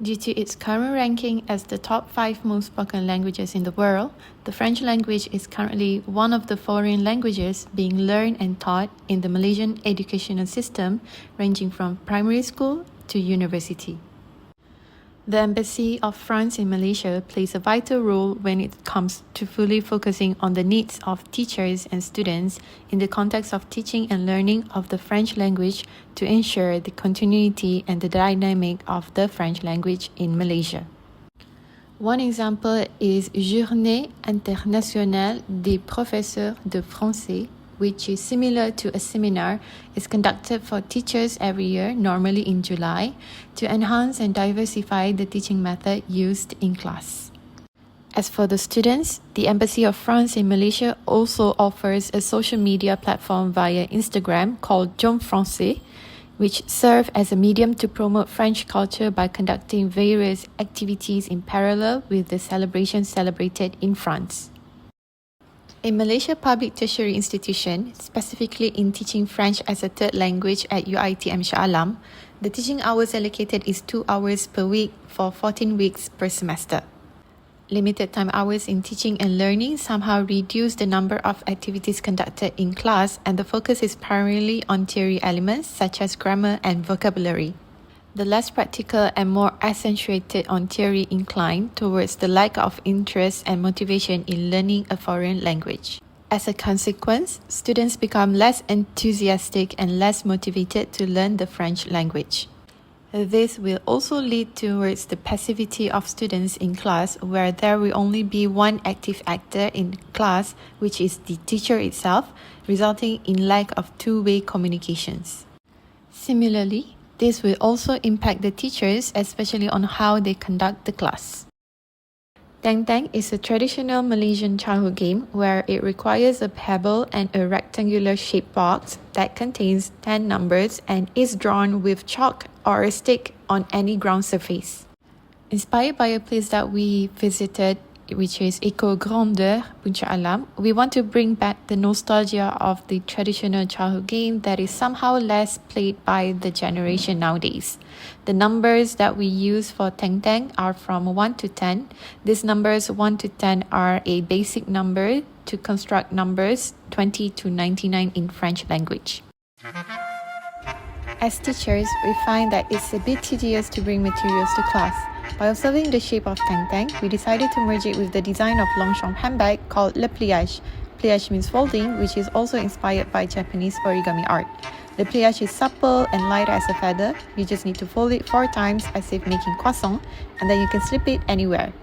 Due to its current ranking as the top 5 most spoken languages in the world, the French language is currently one of the foreign languages being learned and taught in the Malaysian educational system, ranging from primary school to university. The Embassy of France in Malaysia plays a vital role when it comes to fully focusing on the needs of teachers and students in the context of teaching and learning of the French language to ensure the continuity and the dynamic of the French language in Malaysia. One example is Journée internationale des professeurs de français, which is similar to a seminar, is conducted for teachers every year, normally in July, to enhance and diversify the teaching method used in class. As for the students, the Embassy of France in Malaysia also offers a social media platform via Instagram called Jom Français, which serve as a medium to promote French culture by conducting various activities in parallel with the celebrations celebrated in France. In Malaysia public tertiary institution, specifically in teaching French as a third language at iTAC Shah Alam, the teaching hours allocated is 2 hours per week for 14 weeks per semester. Limited time hours in teaching and learning somehow reduce the number of activities conducted in class, and the focus is primarily on theory elements such as grammar and vocabulary. The less practical and more accentuated on theory incline towards the lack of interest and motivation in learning a foreign language. As a consequence, students become less enthusiastic and less motivated to learn the French language. This will also lead towards the passivity of students in class, where there will only be one active actor in class, which is the teacher itself, resulting in lack of two-way communications. Similarly, this will also impact the teachers, especially on how they conduct the class. Tengteng is a traditional Malaysian childhood game where it requires a pebble and a rectangular shaped box that contains 10 numbers and is drawn with chalk or a stick on any ground surface. Inspired by a place that we visited, which is Eco Grandeur, Puncak Alam, we want to bring back the nostalgia of the traditional childhood game that is somehow less played by the generation nowadays. The numbers that we use for Tengteng are from 1 to 10. These numbers 1 to 10 are a basic number to construct numbers 20 to 99 in French language. As teachers, we find that it's a bit tedious to bring materials to class. By observing the shape of Tengteng, we decided to merge it with the design of Longchamp handbag called Le Pliage. Pliage means folding, which is also inspired by Japanese origami art. The pliage is supple and light as a feather. You just need to fold it 4 times as if making croissant, and then you can slip it anywhere.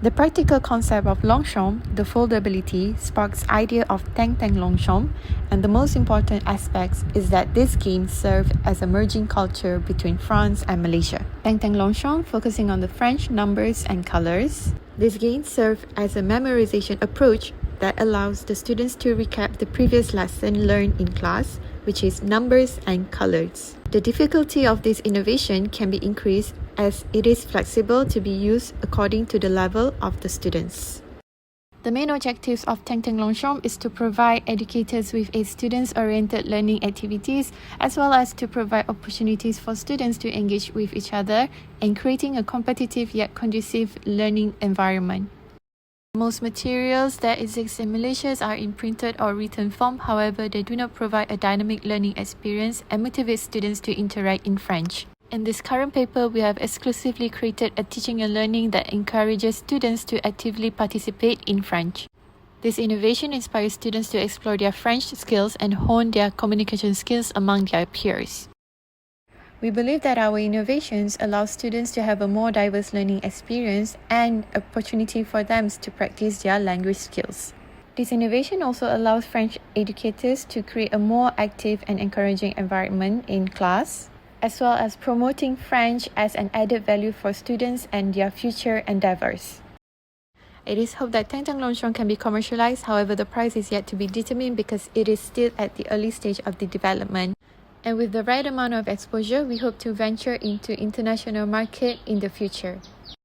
The practical concept of Longchamp, the foldability, sparks idea of Tengteng Longchamp, and the most important aspects is that this game served as a merging culture between France and Malaysia. Tengteng Longchamp focusing on the French numbers and colors. This game served as a memorization approach that allows the students to recap the previous lesson learned in class, which is numbers and colors. The difficulty of this innovation can be increased as it is flexible to be used according to the level of the students. The main objectives of Tengteng Longchamp is to provide educators with a students-oriented learning activities, as well as to provide opportunities for students to engage with each other and creating a competitive yet conducive learning environment. Most materials that exist in Malaysia are in printed or written form, however, they do not provide a dynamic learning experience and motivate students to interact in French. In this current paper, we have exclusively created a teaching and learning that encourages students to actively participate in French. This innovation inspires students to explore their French skills and hone their communication skills among their peers. We believe that our innovations allow students to have a more diverse learning experience and opportunity for them to practice their language skills. This innovation also allows French educators to create a more active and encouraging environment in class, as well as promoting French as an added value for students and their future endeavors. It is hoped that Tengteng Longchamp can be commercialized, however the price is yet to be determined because it is still at the early stage of the development. And with the right amount of exposure, we hope to venture into international market in the future.